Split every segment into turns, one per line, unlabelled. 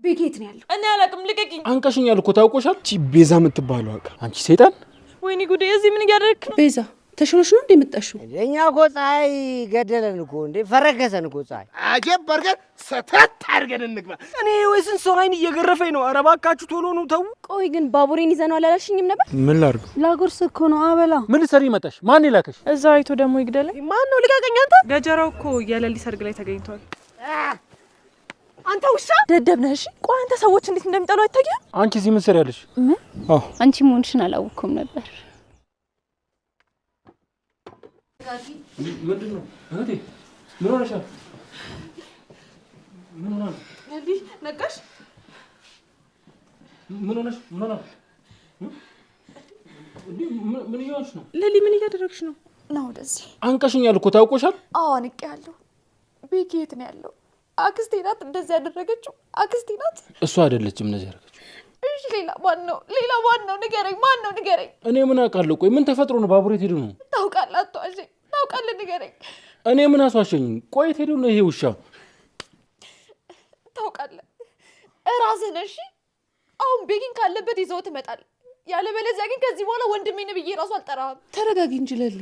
ቤኬት ነው ያለው
እኔ አላቅም ልቀቂኝ
አንቀሽኛል እኮ ታውቆሻል እቺ ቤዛ የምትባለው አቃ አንቺ ሰይጣን
ወይኔ ጉዴ እዚህ ምን ያደረክ ነው
ቤዛ ተሽሎሽ ነው እንደምጣሽው
እኛ እኮ ፀሐይ ገደለን እኮ እንዴ ፈረከሰን እኮ ፀሐይ
አጀብ በርገን ሰተት አድርገን እንግባ እኔ ወይስን ሰው አይን እየገረፈኝ ነው ኧረ እባካችሁ ቶሎ ነው ተው
ቆይ ግን ባቡሬን ይዘነው አላልሽኝም ነበር
ምን ላድርግ
ላጎርስ እኮ ነው አበላ
ምን ልሰሪ መጣሽ ማን ይላከሽ
እዛ አይቶ ደግሞ ይግደለኝ
ማን ነው ልቀቀኝ አንተ
ገጀራው እኮ የለሊ ሰርግ ላይ ተገኝቷል
አንተ ውሻ
ደደብ ነህ እሺ ቆይ አንተ ሰዎች እንዴት እንደሚጠሉ አይታየም
አንቺ እዚህ ምን ሰሪያለሽ
ምን
አዎ
አንቺ ሞንሽን አላውቅም ነበር
ምንድነው እህቴ ምን ሆነሻል ምን ሆነ
ለሊ ነቃሽ
ምን ሆነሽ ምን ሆነ ምን ይሆንሽ ነው
ለሊ ምን እያደረግሽ ነው
ነው ወደዚህ
አንቀሽኛል እኮ ታውቆሻል
አዎ ንቄያለሁ ቤኬት ነው ያለው አክስቴ ናት እንደዚህ ያደረገችው አክስቴ ናት
እሷ አይደለችም እንደዚህ ያደረገችው
እሺ ሌላ ማን ነው ንገረኝ ማን ነው ንገረኝ
እኔ ምን አውቃለሁ ቆይ ምን ተፈጥሮ ነው ባቡሬት ሄዱ ነው
ታውቃለህ አትዋሽ ታውቃለህ ንገረኝ
እኔ ምን አስዋሸኝ ቆይ ሄዱ ነው ይሄ ውሻ
ታውቃለህ እራስህ ነሽ አሁን ቤኪን ካለበት ይዘው ትመጣል ያለበለዚያ ግን ከዚህ በኋላ ወንድሜ ነው ብዬ ራሱ አልጠራህም
ተረጋጊ እንጂ ለሊ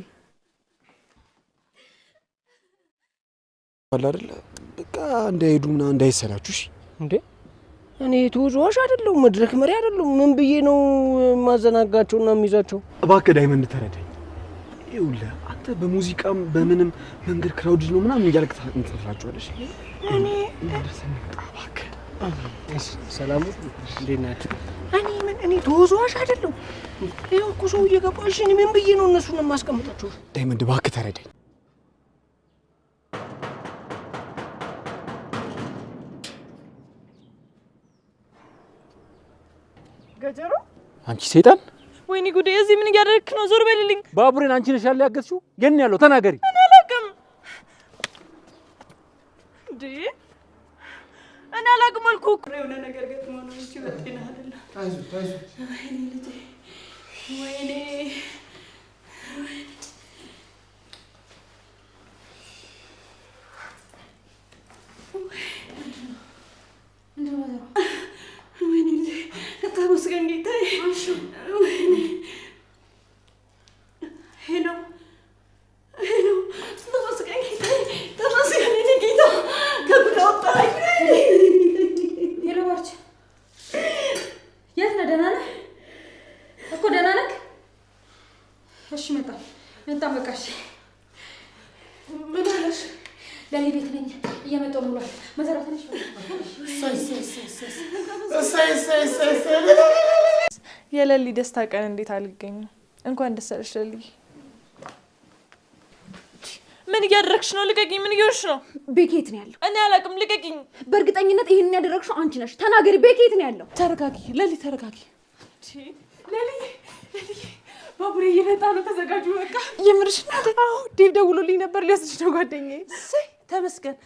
ወላ አይደለ በቃ እንዳይሄዱና እንዳይሰላቹሽ
እንዴ እኔ ተወዛዋዥ አይደለም መድረክ መሪ አይደለም ምን ብዬ ነው ማዘናጋቸውና የሚይዛቸው
እባክህ ዳይመንድ ተረዳኝ ይኸውልህ አንተ በሙዚቃም በምንም መንገድ ክራውድ ነው ምናምን እያልክ ትንትራቸዋለሽ እኔ እንደርሰን እባክህ
ሰላም እንዴት ናችሁ እኔ ተወዛዋዥ አይደለም ይኸው እኮ ሰው እየገባሽ እኔ ምን ብዬ ነው እነሱን ማስቀምጣቸው
ዳይመንድ እባክህ ተረዳኝ
ገጀሮ
አንቺ ሰይጣን
ወይኔ ጉዴ እዚህ ምን ያደረክ ነው ዞር በልልኝ
ባቡሬን አንቺ ነሽ ያለ ያገዝሽው የኔ ያለው ተናገሪ
እኔ አላቅም እንዴ እኔ አላቅም አልኩህ የሆነ ነገር ገጥሞ ነው እንጂ በጤና አይደለም
ታይዙ
ወይኔ ልጄ ወይኔ ተመስገን ጌታዬ ሄሎ ተመስገን ጌታዬ ተመስገን ጌታ ከጉድ አወጣኝ
ሄሎ ባርች የት ነህ ደህና ነህ እኮ ደህና ነህ እሺ መጣ በቃ እሺ
ምን አለሽ
ለሊ ቤት ነኝ እየመጣሁ ነው ብሏል መሰረት ነሽ
የለሊ ደስታ ቀን እንዴት አልገኝም እንኳን ደስ አለሽ ለሊ ምን እያደረግሽ ነው ልቀቂኝ ምን እየሆንሽ ነው
ቤኬት ነው ያለው
እኔ አላቅም ልቀቂኝ
በእርግጠኝነት ይሄንን ያደረግሽው አንቺ ነሽ ተናገሪ ቤኬት ነው ያለው
ተረጋጊ ለሊ ተረጋጊ ለሊ ባቡሬ እየመጣ ነው ተዘጋጁ በቃ የምርሽ ናት አዎ ዴቭ ደውሎልኝ ነበር ሊወስድሽ ነው ጓደኛዬ ተመስገን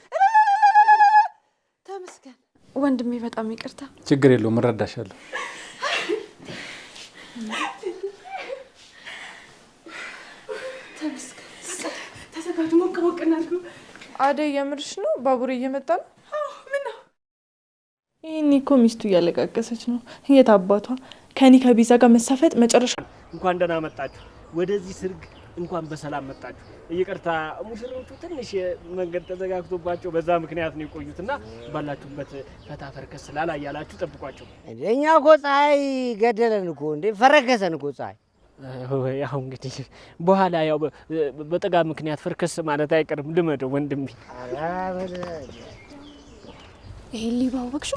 ወንድሜ በጣም ይቅርታ
ችግር የለውም እረዳሻለሁ
ተዘጋጁ ሞቅ እናድርጉ አደይ የምርሽ ነው ባቡሬ እየመጣ ነው አዎ ምን ነው ይሄኔ እኮ ሚስቱ እያለቃቀሰች ነው የት አባቷ ከኔ ከቢዛ ጋር መሳፈጥ መጨረሻ
እንኳን ደህና መጣችሁ ወደዚህ ሰርግ እንኳን በሰላም መጣችሁ ይቅርታ ሙሽሮቹ ትንሽ መንገድ ተዘጋግቶባቸው በዛ ምክንያት ነው የቆዩትና ባላችሁበት ፈታፈርከስ ስላላያላችሁ ጠብቋቸው እኛ እኮ ፀሐይ ገደለን እኮ እንዴ ፈረከሰን እኮ ፀሐይ ያው እንግዲህ በኋላ ያው በጠጋ ምክንያት ፈርከስ ማለት አይቀርም ልመደው ወንድሜ
ይሄ ሊባው በክሹ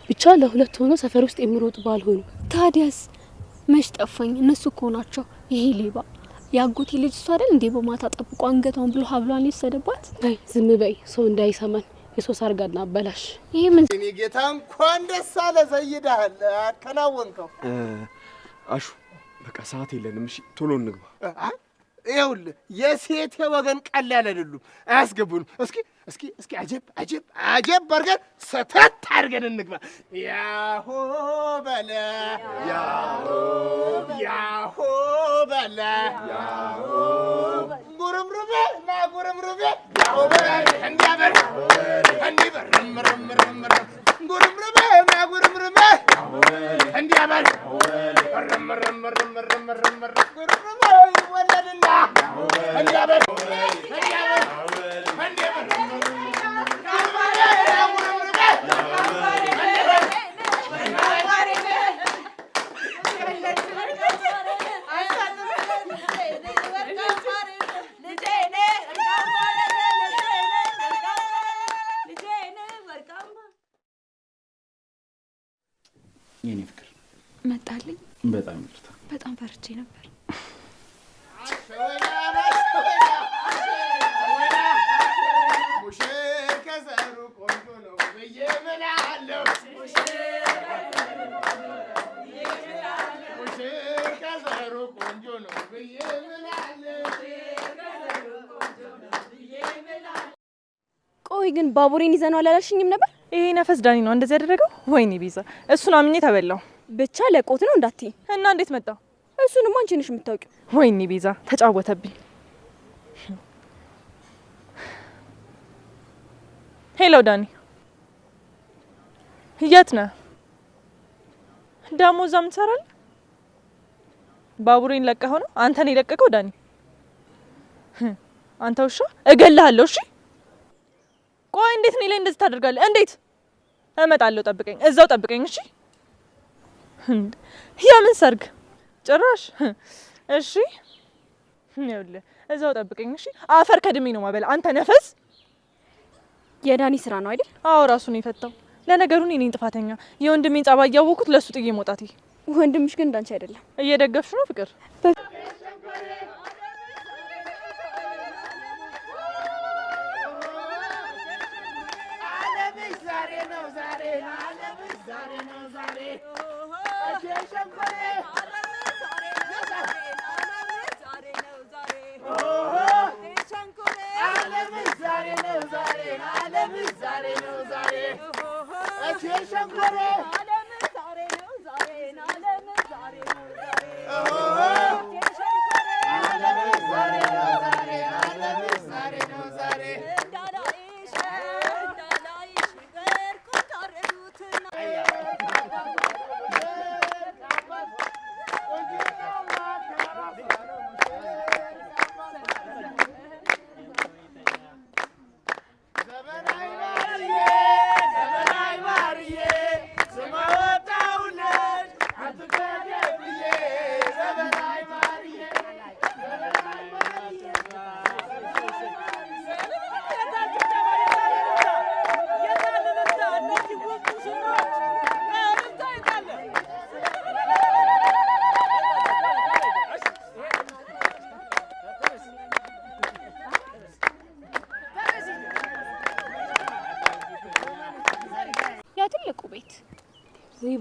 ብቻ ለሁለት ሆኖ ሰፈር ውስጥ የሚሮጡ ባልሆኑ ታዲያስ መች ጠፋኝ እነሱ እኮ ናቸው ይሄ ሊባ ያጎቴ ልጅ እሷ አይደል እንዴ በማታ ጠብቆ አንገቷን ብሎ ሀብሏን ይሰደባት በይ ዝም በይ ሰው እንዳይሰማን የሶስ አርጋና አበላሽ ይሄ ምን
እኔ ጌታ እንኳን ደስ አለ ዘይዳል አከናወንከው
አሹ በቃ ሰዓት የለንም እሺ ቶሎ እንግባ
ይኸውልህ የሴት ወገን ቀላል አይደሉም አያስገቡንም እስኪ አጀብ በርገን ሰተት አድርገን እንግባ ያሆ በለ ያሆ በለ ጉርምርቤ ያሆ በለ እንዲበር ጉርምርቤ
እንዲያበል ወለድና እንዲያበል
የኔ ፍቅር
መጣልኝ።
በጣም ይርታ።
በጣም ፈርቼ ነበር።
ሙሽር ከዘሩ ቆንጆ ነው ብዬ እምላለሁ። ሙሽር ከዘሩ ቆንጆ ነው ብዬ እምላለሁ።
ቆይ ግን ባቡሬን ይዘነዋል አላልሽኝም ነበር?
ይሄ ነፈስ ዳኒ ነው እንደዚህ ያደረገው? ወይኔ ቤዛ፣ እሱን አምኜ ተበላው።
ብቻ ለቆት ነው እንዳትዪ።
እና እንዴት መጣ?
እሱንም አንቺ ነሽ የምታውቂው።
ወይኔ ቤዛ፣ ተጫወተብኝ። ሄሎ ዳኒ፣ የት ነህ? ደግሞ እዛ ምን ትሰራለህ? ባቡሬን ለቀኸው ነው? አንተ ነው የለቀቀው ዳኒ? አንተ ውሻ፣ እገልሃለሁ። እሺ ቆይ፣ እንዴት እኔ ላይ እንደዚህ ታደርጋለህ? እንዴት? እመጣለሁ፣ ጠብቀኝ፣ እዛው ጠብቀኝ። እሺ የምን ሰርግ ጭራሽ? እሺ ይኸውልህ፣ እዛው ጠብቀኝ። እሺ አፈር ከድሜ ነው ማበላ። አንተ ነፈስ።
የዳኒ ስራ ነው አይደል?
አዎ ራሱ ነው የፈታው። ለነገሩ እኔ ነኝ ጥፋተኛ። የወንድሜን ጸባይ እያወኩት ለሱ ጥዬ መውጣቴ።
ወንድምሽ ግን እንዳንቺ አይደለም።
እየደገፍሽ ነው ፍቅር?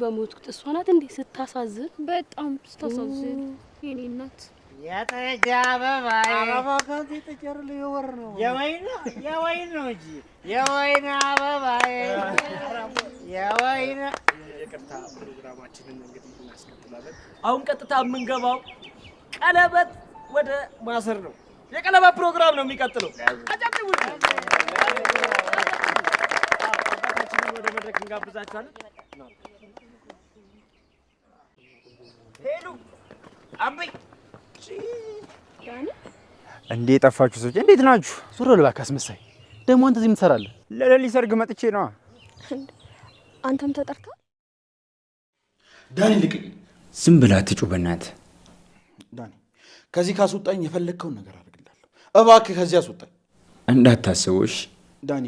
በሞትኩት እሷ ናት እንዴ ስታሳዝን፣ በጣም ስታሳዝን የኔ እናት።
የጠጅ አበባዬ አበባ ካንተ ተጨርለ የወር ነው የወይን ነው እንጂ የወይን አበባዬ የወይን
የቅርታ ፕሮግራማችንን እንግዲህ እናስከትላለን። አሁን ቀጥታ የምንገባው ቀለበት ወደ ማሰር ነው። የቀለበት ፕሮግራም ነው የሚቀጥለው። አጫጭው ወደ መድረክ እንጋብዛችኋለን። ሄሎ አምበይ
እንዴ የጠፋችሁ ሰዎች እንዴት ናችሁ?
ዞር በል እባክህ አስመሳይ። ደግሞ አንተ እዚህ ምን ትሰራለህ?
ለሌሊት ሰርግ መጥቼ ነው።
አንተም ተጠርተሃል?
ዳኒ ልቀኝ።
ዝም ብላ አትጩህ በእናትህ።
ዳኒ ከዚህ ካስወጣኝ የፈለግከውን ነገር አድርግልሃለሁ። እባክህ ከዚህ አስወጣኝ።
እንዳታስበውሽ
ዳኒ፣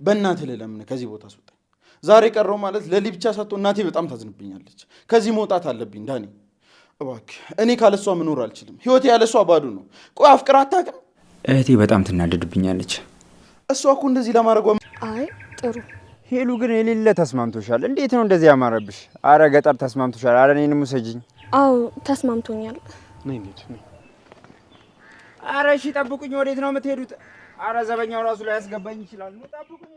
በእናትህ ልለምንህ ከዚህ ቦታ አስወጣኝ። ዛሬ ቀረው ማለት ለሊ ብቻ ሳትሆን እናቴ በጣም ታዝንብኛለች። ከዚህ መውጣት አለብኝ ዳኒ እባክህ። እኔ ካለሷ መኖር አልችልም። ህይወቴ ያለሷ ባዶ ነው። ቆይ አፍቅራ አታውቅም?
እህቴ በጣም ትናደድብኛለች።
እሷ እኮ እንደዚህ ለማድረጓ
አይ ጥሩ።
ሄሉ ግን የሌለ ተስማምቶሻል። እንዴት ነው እንደዚህ ያማረብሽ? አረ ገጠር ተስማምቶሻል። አረ እኔንም ውሰጂኝ።
አዎ ተስማምቶኛል።
ነይ እንሂድ።
አረ እሺ ጠብቁኝ። ወዴት ነው የምትሄዱት? አረ ዘበኛው ራሱ ላይ ያስገባኝ ይችላል። ጠብቁኝ።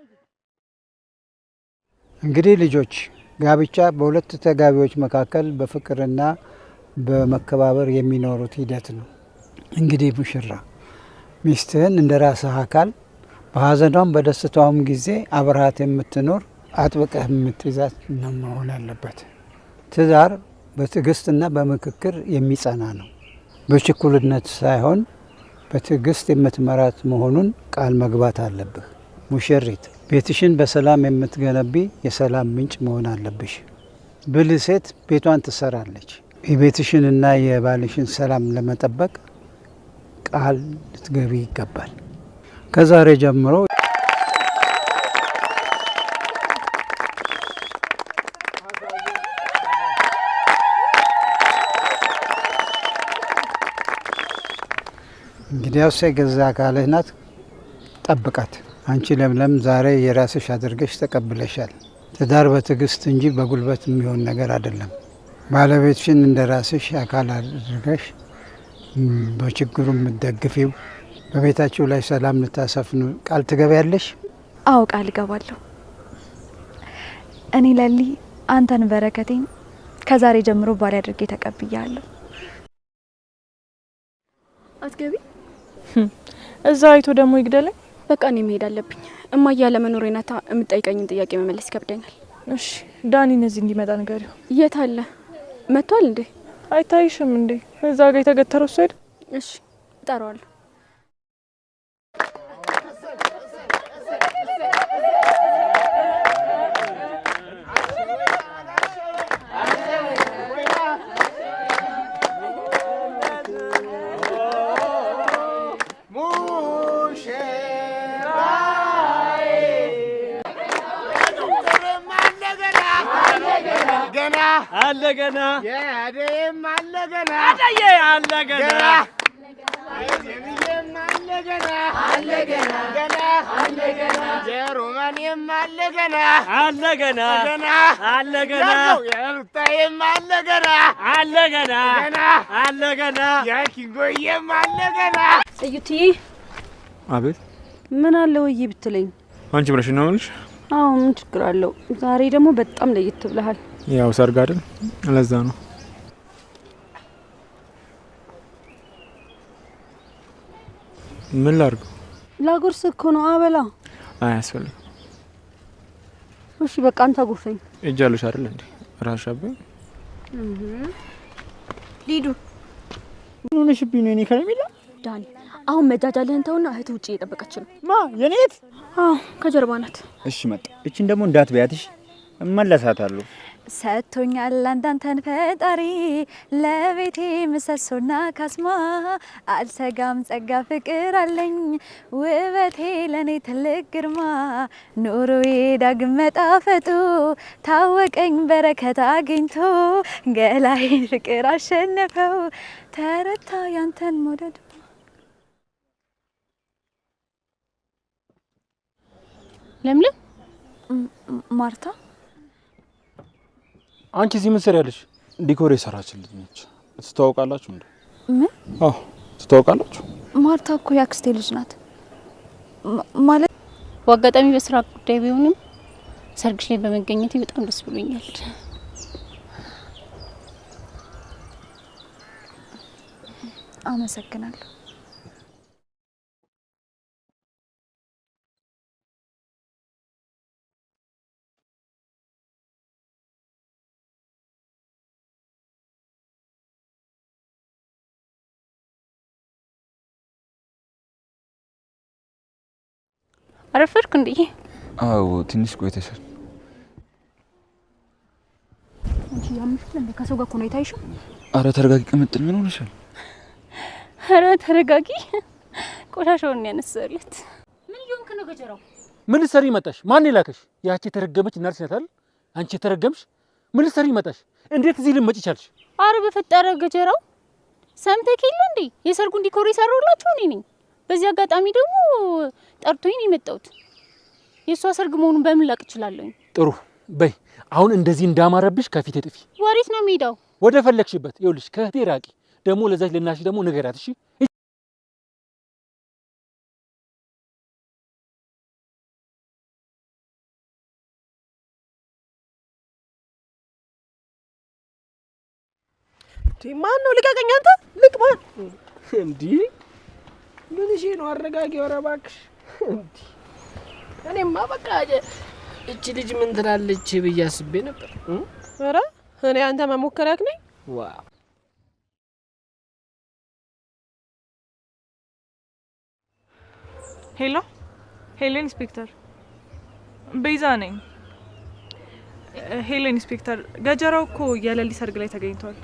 እንግዲህ ልጆች ጋብቻ በሁለት ተጋቢዎች መካከል በፍቅርና በመከባበር የሚኖሩት ሂደት ነው። እንግዲህ ሙሽራ ሚስትህን እንደ ራስህ አካል በሀዘኗም በደስታውም ጊዜ አብረሃት የምትኖር አጥብቀህ የምትይዛት ነው መሆን አለበት።
ትዳር በትዕግስትና በምክክር የሚጸና ነው። በችኩልነት ሳይሆን በትዕግስት የምትመራት መሆኑን ቃል መግባት አለብህ። ሙሽሪት፣ ቤትሽን በሰላም የምትገነቢ የሰላም ምንጭ መሆን አለብሽ። ብልህ ሴት ቤቷን ትሰራለች። የቤትሽንና የባልሽን ሰላም ለመጠበቅ ቃል ልትገቢ ይገባል። ከዛሬ ጀምሮ እንግዲያውስ የገዛ አካልህ ናት፣ ጠብቃት። አንቺ ለምለም ዛሬ የራስሽ አድርገሽ ተቀብለሻል። ትዳር በትዕግስት እንጂ በጉልበት የሚሆን ነገር አይደለም። ባለቤትሽን እንደ ራስሽ አካል አድርገሽ በችግሩ የምትደግፊው፣ በቤታችሁ ላይ ሰላም ልታሰፍኑ ቃል ትገቢያለሽ?
አዎ ቃል እገባለሁ። እኔ ለሊ አንተን በረከቴን ከዛሬ ጀምሮ ባል አድርጌ ተቀብያለሁ።
አትገቢ?
እዛ አይቶ ደግሞ ይግደለኝ።
በቃ እኔ መሄድ አለብኝ። እማዬ ያለመኖሬን ናታ የምጠይቀኝን ጥያቄ መመለስ ይከብደኛል።
እሺ ዳኒ እዚህ እንዲመጣ ንገሪው።
የት አለ? መጥቷል እንዴ?
አይታይሽም እንዴ? እዛ ጋር የተገተረው እሱ አይደል?
እሺ እጠራዋለሁ።
አለገና የአደይም አለገና አደዬ አለገና የጀሚዬም አለገና አለገና ገና አለገና የሮማኔም አለገና አለገና ገና አለገና የሩታዬም አለገና አለገና ገና አለገና የኪንጎዬም አለገና።
እዩትዬ።
አቤት።
ምን አለ ወይ ብትለኝ?
አንቺ ብለሽ ነው ልሽ?
አዎ ምን ችግር አለው? ዛሬ ደግሞ በጣም ለየት ብለሃል።
ያው ሰርግ አይደል? ለዛ ነው። ምን ላድርግ?
ላጎርስ እኮ ነው። አበላ።
አያስፈልግም።
እሺ በቃ አንተ ጉርሰኝ።
እጃለሽ አይደል እንዴ? ራስሽ አበይ።
ሊዱ
ምን ሆነሽብኝ ነው? እኔ ከረሚላ
ዳኒ አሁን መጃጃልህን ተውና እህት ውጪ እየጠበቀች ነው።
ማ የኔት?
አዎ ከጀርባ ናት።
እሺ መጣ። እቺን ደግሞ እንዳትበያትሽ፣ እመለሳታለሁ።
ሰጥቶኛል አንዳንተን ፈጣሪ ለቤቴ ምሰሶና ካስማ አልሰጋም ጸጋ ፍቅር አለኝ ውበቴ ለኔ ትልቅ ግርማ ኑሮዬ ዳግም መጣፈጡ ታወቀኝ በረከት አግኝቶ ገላዬ ፍቅር አሸነፈው ተረታ ያንተን መውደድ።
ለምለም
ማርታ
አንቺ እዚህ ምን ትሰሪያለሽ? ዲኮር የሰራችልኝ ነች። ትተዋወቃላችሁ እንዴ?
ምን?
አዎ ትተዋወቃላችሁ።
ማርታ እኮ ያክስቴ ልጅ ናት። ማለት
በአጋጣሚ በስራ ጉዳይ ቢሆንም ሰርግሽ ላይ በመገኘቴ በጣም ደስ ብሎኛል።
አመሰግናለሁ።
አረፈርክ እንዴ?
አዎ ትንሽ ቆይተሻል።
አንቺ ያምሽል እንደ ከሰው ጋር ኮኔታ አይሽ?
አረ ተረጋጊ። ቅምጥል ምን ሆነሻል?
አረ ተረጋጊ። ቆሻሻውን ያነሳለት። ምን ይሆንክ ነው ገጀራው?
ምን ልትሰሪ መጣሽ? ማን ይላከሽ? ያቺ የተረገመች እናትሽ ናት አይደል? አንቺ የተረገምሽ ምን ልትሰሪ መጣሽ? እንዴት እዚህ ልመጪ ቻልሽ?
አረ በፈጠረ ገጀራው ሰምተህ የለ እንዴ? የሰርጉን ዲኮር የሰራሁላችሁ እኔ ነኝ። በዚህ አጋጣሚ ደግሞ ጠርቶኝ ነው የመጣሁት። የሷ ሰርግ መሆኑን በምን ላቅ እችላለሁ?
ጥሩ በይ፣ አሁን እንደዚህ እንዳማረብሽ ከፊቴ ጥፊ።
ወዴት ነው የምሄደው?
ወደ ፈለግሽበት። ይኸውልሽ ከእህቴ ራቂ። ደግሞ ለዛች ለናትሽ ደግሞ ንገሪያት እሺ?
ማን ነው? ልቀቀኝ አንተ! ልቅማን እንዴ! ምን እሺ ነው? አረጋጊ፣ ኧረ እባክሽ እንዴ! እኔማ በቃ እቺ ልጅ ምን ትላለች ብዬ አስቤ ነበር።
ኧረ
እኔ አንተ መሞከሪያክ ነኝ?
ዋው
ሄሎ ሄሎ፣ ኢንስፔክተር ቤዛ ነኝ። ሄሎ ኢንስፔክተር፣ ገጀራው እኮ የሌሊ ሰርግ ላይ ተገኝቷል።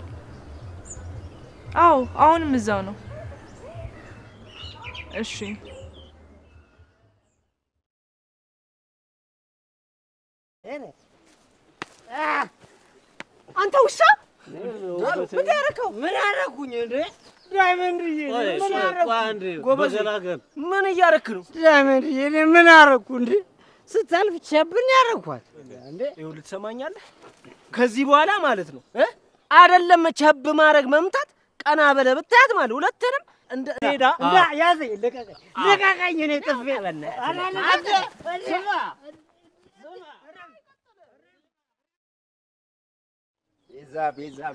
አዎ አሁንም እዛው ነው። እሺ
አንተ ውሻ ምን ያረከው?
ምን ያረኩኝ እንዴ? ዳይመንድዬ ምን ያረኩ?
ጎበዝ ምን እያረክ ነው?
ዳይመንድዬ ምን ያረኩ እንዴ? ስታልፍ ቸብን ያረኳት እንዴ?
ይኸውልህ ትሰማኛለህ? ከዚህ በኋላ ማለት ነው አይደለም ቸብ ማድረግ መምታት፣ ቀና በለ ብታያት ማለት ሁለቱንም እንደ ሄዳ
እንዳ ያዘኝ። ልቀቀኝ እኔ ጥፌ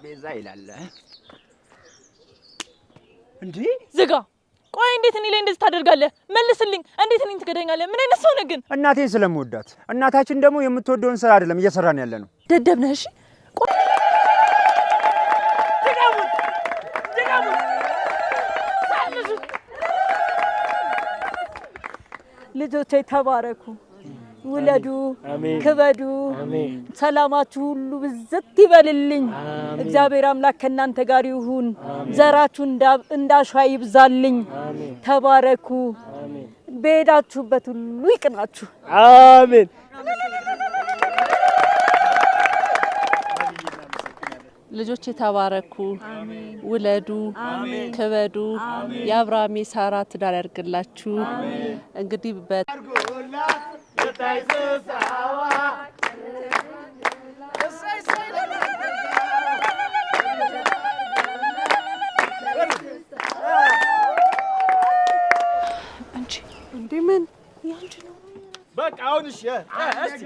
ቤዛ ይላል
እንዴ? ዝጋ። ቆይ እንዴት እኔ ላይ እንደዚህ ታደርጋለህ? መልስልኝ። እንዴት እኔን ትገደኛለህ? ምን አይነት ሰው ነህ ግን?
እናቴን ስለምወዳት፣ እናታችን ደግሞ የምትወደውን ስራ አይደለም እየሰራን ያለ ነው።
ደደብ ነህ። እሺ
ልጆቼ ተባረኩ፣ ውለዱ፣ ክበዱ፣ ሰላማችሁ ሁሉ ብዝት ይበልልኝ። እግዚአብሔር አምላክ ከእናንተ ጋር ይሁን። ዘራችሁ እንዳሸዋ ይብዛልኝ። ተባረኩ። በሄዳችሁበት ሁሉ ይቅናችሁ።
አሜን።
ልጆቼ ተባረኩ፣ ውለዱ፣ ክበዱ። የአብርሃም የሳራ ትዳር ያድርግላችሁ። እንግዲህ
እንዴ ምን ያንቺ ነው?
በቃ አሁን እሺ እስቲ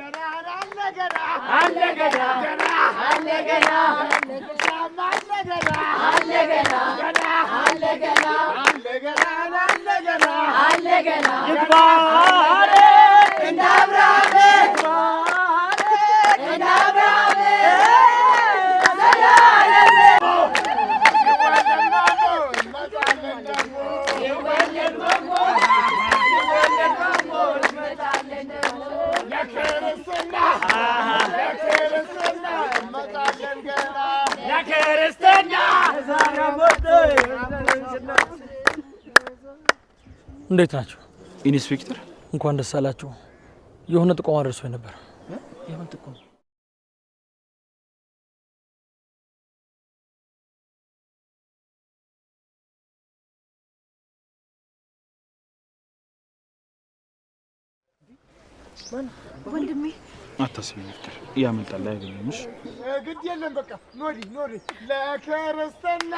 እንዴት ናችሁ?
ኢንስፔክተር
እንኳን ደስ አላችሁ። የሆነ ጥቆማ ደርሶኝ ነበር።
የምን ጥቆማ?
ወንድሜ
አታስቢ ነበር ያመልጣል። አይገኝምሽ
ግድ የለም በቃ ኖዲ ለክርስትና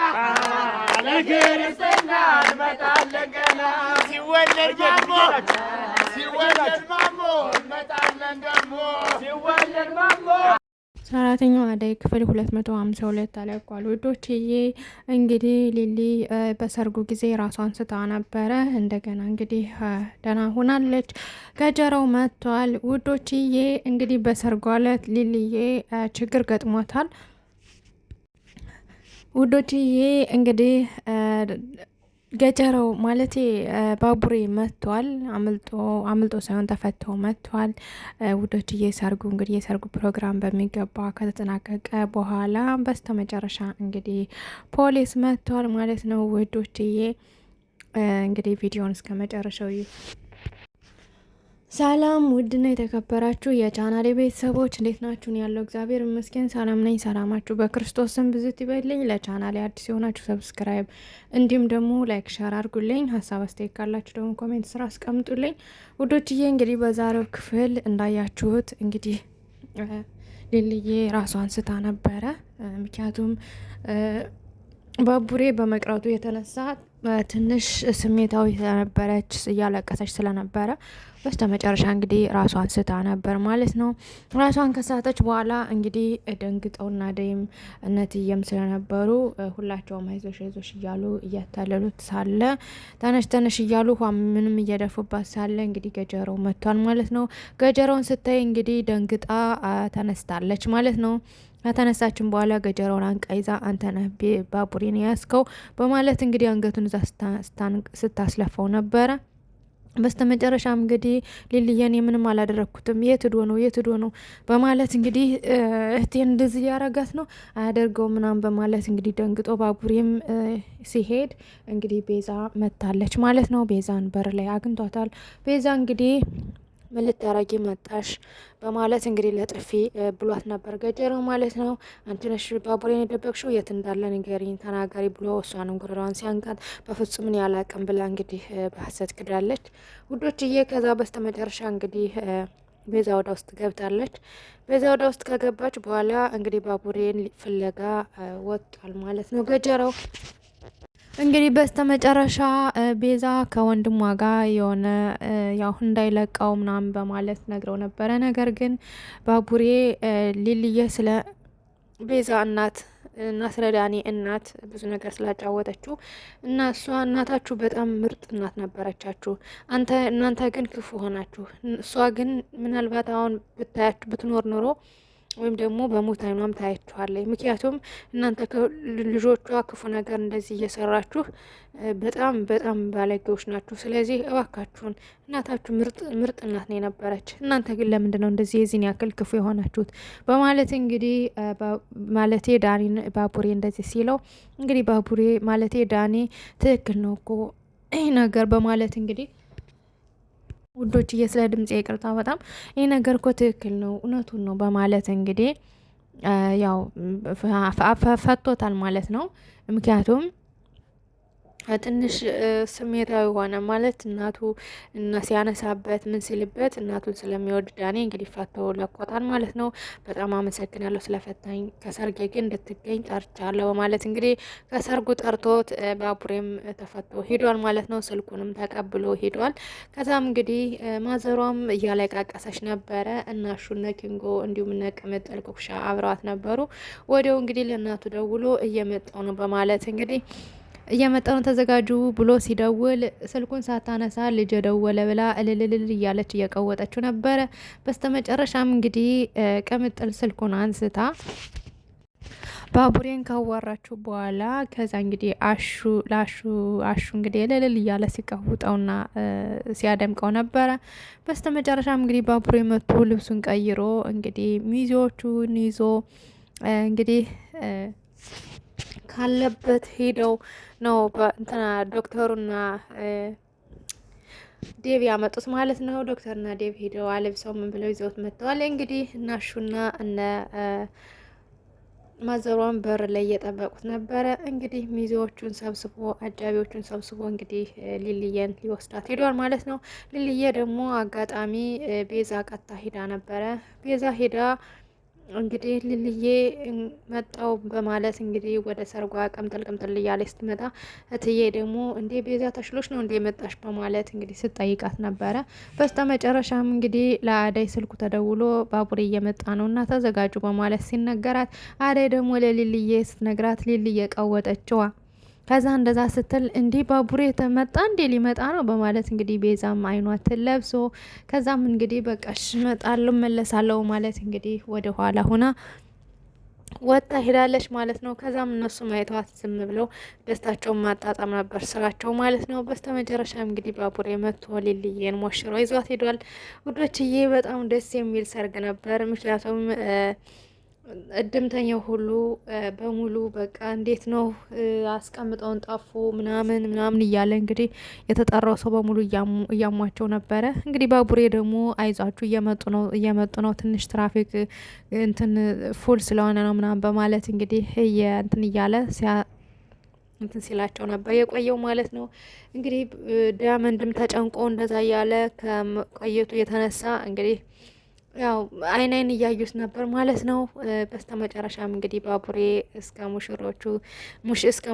እንመጣለን ገና ሲወለድ ማሞ እንመጣለን ደግሞ ሲወለድ ማሞ።
ሰራተኛዋ አደይ ክፍል 252 ተለቋል። ውዶችዬ እንግዲህ ሊሊ በሰርጉ ጊዜ ራሷን ስታ ነበረ። እንደገና እንግዲህ ደህና ሆናለች። ገጀራው መጥቷል። ውዶችዬ እንግዲህ በሰርጓ ዕለት ሊሊዬ ችግር ገጥሟታል። ውዶችዬ እንግዲህ ገጀራው ማለቴ ባቡሬ መጥቷል። አምልጦ ሳይሆን ተፈቶ መጥቷል። ውዶችዬ ሰርጉ እንግዲህ የሰርጉ ፕሮግራም በሚገባ ከተጠናቀቀ በኋላ በስተመጨረሻ እንግዲህ ፖሊስ መጥቷል ማለት ነው። ውዶችዬ እንግዲህ ቪዲዮን እስከ መጨረሻው ሰላም ውድና የተከበራችሁ የቻናሌ ቤተሰቦች እንዴት ናችሁ? ያለው እግዚአብሔር ይመስገን ሰላም ነኝ። ሰላማችሁ በክርስቶስ ስም ብዝት ይበልኝ። ለቻናሌ አዲስ የሆናችሁ ሰብስክራይብ እንዲሁም ደግሞ ላይክ ሸር አድርጉልኝ። ሀሳብ አስተያየት ካላችሁ ደግሞ ኮሜንት ስራ አስቀምጡልኝ። ውዶችዬ እንግዲህ በዛሬው ክፍል እንዳያችሁት እንግዲህ ሊሊዬ ራሷን ስታ ነበረ። ምክንያቱም ባቡሬ በመቅረቱ የተነሳ ትንሽ ስሜታዊ ስለነበረች እያለቀሰች ስለነበረ በስተ መጨረሻ እንግዲህ ራሷን ስታ ነበር ማለት ነው። ራሷን ከሳተች በኋላ እንግዲህ ደንግጠውና ደይም እነትዬም ስለነበሩ ሁላቸውም አይዞሽ አይዞሽ እያሉ እያታለሉት ሳለ ተነሽ እያሉ ውሃ ምንም እየደፉባት ሳለ እንግዲህ ገጀረው መጥቷል ማለት ነው። ገጀረውን ስታይ እንግዲህ ደንግጣ ተነስታለች ማለት ነው። ከተነሳችን በኋላ ገጀራውን አንቃ ይዛ አንተ ነህ ባቡሬን ያስከው በማለት እንግዲህ አንገቱን እዛ ስታስለፈው ነበረ። በስተመጨረሻም እንግዲህ ሊልየን የምንም አላደረግኩትም የት ዶ ነው በማለት እንግዲህ እህቴን እንደዚህ ያረጋት ነው አያደርገው ምናምን በማለት እንግዲህ ደንግጦ ባቡሬም ሲሄድ እንግዲህ ቤዛ መታለች ማለት ነው። ቤዛን በር ላይ አግኝቷታል። ቤዛ እንግዲህ ምን ልታረጊ መጣሽ በማለት እንግዲህ ለጥፊ ብሏት ነበር ገጀረው ማለት ነው። አንቺ ነሽ ባቡሬን የደበቅሽው የት እንዳለ ንገሪኝ ተናገሪ ብሎ እሷን ጉሮሯን ሲያንቃት በፍጹም እኔ አላቅም ብላ እንግዲህ በሐሰት ክዳለች ውዶችዬ። ከዛ በስተመጨረሻ እንግዲህ ቤዛ ወደ ውስጥ ገብታለች። ቤዛ ወደ ውስጥ ከገባች በኋላ እንግዲህ ባቡሬን ፍለጋ ወጥቷል ማለት ነው ገጀረው። እንግዲህ በስተመጨረሻ ቤዛ ከወንድሟ ጋር የሆነ ያው እንዳይለቀው ምናምን በማለት ነግረው ነበረ። ነገር ግን ባቡሬ ሊልየ ስለ ቤዛ እናት እና ስለ ዳኒ እናት ብዙ ነገር ስላጫወተችው እና እሷ እናታችሁ በጣም ምርጥ እናት ነበረቻችሁ፣ እናንተ ግን ክፉ ሆናችሁ፣ እሷ ግን ምናልባት አሁን ብታያችሁ ብትኖር ኖሮ ወይም ደግሞ በሞት አይኗም ታያችኋለች። ምክንያቱም እናንተ ልጆቿ ክፉ ነገር እንደዚህ እየሰራችሁ በጣም በጣም ባለጌዎች ናችሁ። ስለዚህ እባካችሁን እናታችሁ ምርጥ እናት ነው የነበረች፣ እናንተ ግን ለምንድን ነው እንደዚህ የዚህን ያክል ክፉ የሆናችሁት በማለት እንግዲህ ማለቴ ዳኒ ባቡሬ እንደዚህ ሲለው እንግዲህ ባቡሬ ማለቴ ዳኒ ትክክል ነው እኮ ይህ ነገር በማለት እንግዲህ ውዶችዬ ስለ ድምጽ ይቅርታ በጣም ይህ ነገር እኮ ትክክል ነው እውነቱን ነው በማለት እንግዲህ ያው ፈቶታል ማለት ነው። ምክንያቱም ትንሽ ስሜታዊ ሆነ ማለት እናቱ እና ሲያነሳበት ምን ሲልበት እናቱን ስለሚወድ ዳኒ እንግዲህ ፈቶ ለቆታል ማለት ነው። በጣም አመሰግናለሁ ስለፈታኝ ከሰርጌ ግን እንድትገኝ ጠርቻለሁ በማለት እንግዲህ ከሰርጉ ጠርቶት ባቡሬም ተፈቶ ሄዷል ማለት ነው። ስልኩንም ተቀብሎ ሄዷል። ከዛም እንግዲህ ማዘሯም እያለቃቀሰች ነበረ እና ሹነ ኪንጎ እንዲሁም እነ ቅምጥል ኩኩሻ አብረዋት ነበሩ። ወዲያው እንግዲህ ለእናቱ ደውሎ እየመጣው ነው በማለት እንግዲህ እየመጣው ተዘጋጁ ብሎ ሲደውል ስልኩን ሳታነሳ ልጅ ደወለ ብላ እልልልል እያለች እየቀወጠችው ነበረ። በስተመጨረሻም እንግዲህ ቅምጥል ስልኩን አንስታ ባቡሬን ካዋራችሁ በኋላ ከዛ እንግዲህ አሹ እንግዲህ እልልል እያለ ሲቀውጠውና ሲያደምቀው ነበረ። በስተመጨረሻም እንግዲህ ባቡሬ መጥቶ ልብሱን ቀይሮ እንግዲህ ሚዜዎቹን ይዞ እንግዲህ ካለበት ሄደው ነው እንትና ዶክተሩና ዴቭ ያመጡት ማለት ነው። ዶክተርና ዴቭ ሄደው አለብሰው ምን ብለው ይዘውት መጥተዋል። እንግዲህ እናሹና እነ ማዘሯን በር ላይ እየጠበቁት ነበረ። እንግዲህ ሚዜዎቹን ሰብስቦ አጃቢዎቹን ሰብስቦ እንግዲህ ሊልየን ሊወስዳት ሄዷል ማለት ነው። ሊልየ ደግሞ አጋጣሚ ቤዛ ቀጥታ ሄዳ ነበረ። ቤዛ ሄዳ እንግዲህ ሊልዬ መጣው በማለት እንግዲህ ወደ ሰርጓ ቀምጠል እያለች ስትመጣ እትዬ ደግሞ እንዴ ቤዛ ተሽሎች ነው እንዴ መጣሽ በማለት እንግዲህ ስትጠይቃት ነበረ። በስተመጨረሻም እንግዲህ ለአዳይ ስልኩ ተደውሎ ባቡሬ እየመጣ ነው እና ተዘጋጁ በማለት ሲነገራት አዳይ ደግሞ ለሊልዬ ስትነግራት ሊልዬ ቀወጠችዋ። ከዛ እንደዛ ስትል እንዲህ ባቡሬ ተመጣ እንዴ ሊመጣ ነው በማለት እንግዲህ ቤዛም አይኗትን ለብሶ ከዛም እንግዲህ በቃሽ እመጣለሁ መለሳለሁ ማለት እንግዲህ ወደ ኋላ ሆና ወጣ ሄዳለች ማለት ነው። ከዛም እነሱ ማየቷት ዝም ብለው ደስታቸውን ማጣጣም ነበር ስራቸው ማለት ነው። በስተመጨረሻም እንግዲህ ባቡሬ መጥቶ ሊልዬን ሞሽሮ ይዟት ሄዷል። ውዶችዬ በጣም ደስ የሚል ሰርግ ነበር። ምክንያቱም እድምተኛው ሁሉ በሙሉ በቃ እንዴት ነው አስቀምጠውን ጠፉ ምናምን እያለ እንግዲህ የተጠራው ሰው በሙሉ እያሟቸው ነበረ። እንግዲህ ባቡሬ ደግሞ አይዟችሁ እየመጡ ነው ትንሽ ትራፊክ እንትን ፉል ስለሆነ ነው ምናምን በማለት እንግዲህ እንትን እያለ እንትን ሲላቸው ነበር የቆየው ማለት ነው። እንግዲህ ዳያመንድም ተጨንቆ እንደዛ እያለ ከመቆየቱ የተነሳ እንግዲህ ያው አይን እያዩት ነበር ማለት ነው። በስተመጨረሻም እንግዲህ ባቡሬ እስከ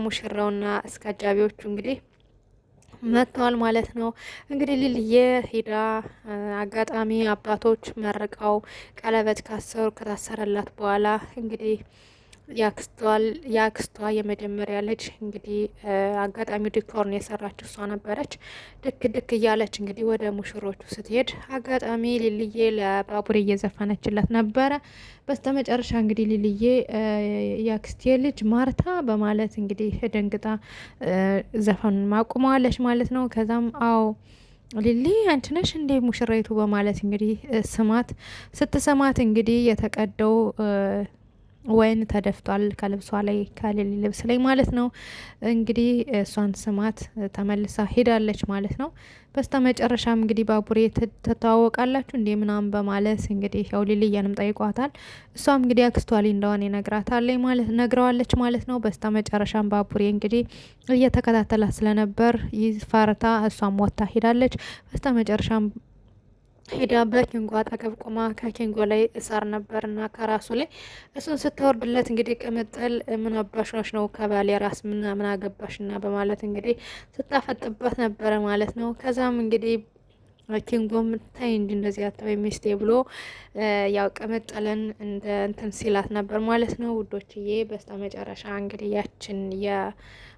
ሙሽራውና እስከ አጃቢዎቹ እንግዲህ መጥተዋል ማለት ነው። እንግዲህ ሊልዬ ሄዳ አጋጣሚ አባቶች መርቀው ቀለበት ከታሰረላት በኋላ እንግዲህ የአክስቷ የመጀመሪያ ልጅ እንግዲህ አጋጣሚ ዲኮርን የሰራችው እሷ ነበረች። ድክ እያለች እንግዲህ ወደ ሙሽሮቹ ስትሄድ አጋጣሚ ሊልዬ ለባቡሬ እየዘፈነችለት ነበረ። በስተመጨረሻ እንግዲህ ሊልዬ የአክስቴ ልጅ ማርታ በማለት እንግዲህ ደንግጣ ዘፈኑን ማቁመዋለች ማለት ነው። ከዛም አዎ ሊሊ አንቺ ነሽ እንዴ ሙሽራይቱ በማለት እንግዲህ ስትሰማት እንግዲህ የተቀደው ወይን ተደፍቷል ከልብሷ ላይ ከሊሊ ልብስ ላይ ማለት ነው። እንግዲህ እሷን ስማት ተመልሳ ሄዳለች ማለት ነው። በስተመጨረሻም እንግዲህ ባቡሬ ትተዋወቃላችሁ እንዴ ምናምን በማለት እንግዲህ ያው ሊልዬንም ጠይቋታል። እሷም እንግዲህ አክስቷ እንደሆነ ነግረዋለች ማለት ነው። በስተመጨረሻም ባቡሬ እንግዲህ እየተከታተላት ስለነበር ፈርታ እሷም ወጥታ ሄዳለች። በስተመጨረሻም ሄዳ በኪንጎ አጠገብ ቆማ ከኪንጎ ላይ እሳር ነበርና ከራሱ ላይ እሱን ስታወርድለት እንግዲህ ቅምጥል ምን አባሽ ነው ከባሌ ራስ ምን አገባሽና በማለት እንግዲህ ስታፈጥበት ነበረ ማለት ነው። ከዛም እንግዲህ ኪንጎም ታይ እንጂ እንደዚህ አታውይ ሚስቴ ብሎ ያው ቅምጥልን እንደ እንትን ሲላት ነበር ማለት ነው ውዶችዬ። በስተመጨረሻ እንግዲህ ያችን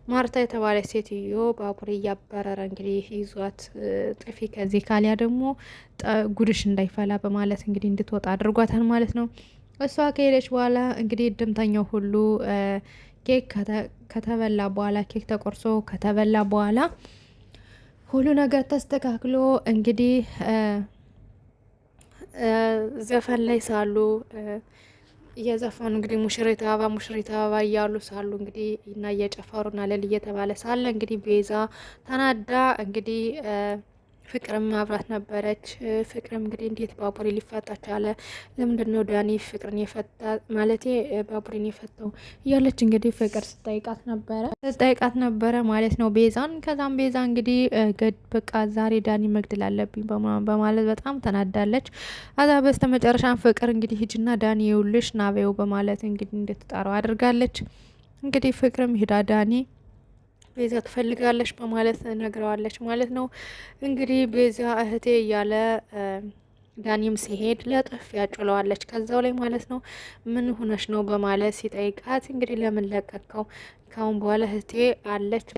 ማርታ የተባለች ሴትዮ ባቡሬ እያበረረ እንግዲህ ይዟት ጥፊ ከዚህ ካሊያ ደግሞ ጉድሽ እንዳይፈላ በማለት እንግዲህ እንድትወጣ አድርጓታል ማለት ነው። እሷ ከሄደች በኋላ እንግዲህ እድምተኛው ሁሉ ኬክ ከተበላ በኋላ ኬክ ተቆርሶ ከተበላ በኋላ ሁሉ ነገር ተስተካክሎ እንግዲህ ዘፈን ላይ ሳሉ እየዘፈኑ እንግዲህ ሙሽሪት አበባ እያሉ ሳሉ እንግዲህ እና እየጨፈሩና ለል እየተባለ ሳለ እንግዲህ ቤዛ ተናዳ እንግዲህ ፍቅርም አብራት ነበረች። ፍቅርም እንግዲህ እንዴት ባቡሬ ሊፈታ ቻለ? ለምንድን ነው ዳኒ ፍቅርን የፈታ ማለቴ ባቡሬን የፈታው እያለች እንግዲህ ፍቅር ስጠይቃት ነበረ ማለት ነው ቤዛን። ከዛም ቤዛ እንግዲህ በቃ ዛሬ ዳኒ መግደል አለብኝ በማለት በጣም ተናዳለች። አዛ በስተመጨረሻም ፍቅር እንግዲህ ሂጂና ዳኒ ይውልሽ ናበው በማለት እንግዲህ እንድትጠራው አድርጋለች። እንግዲህ ፍቅርም ሂዳ ዳኒ ቤዛ ትፈልጋለች በማለት ነግረዋለች ማለት ነው። እንግዲህ ቤዛ እህቴ እያለ ዳኒም ሲሄድ ለጥፍ ያጮለዋለች ከዛው ላይ ማለት ነው። ምን ሆነሽ ነው በማለት ሲጠይቃት እንግዲህ ለምን ለቀቀው ካሁን በኋላ እህቴ አለች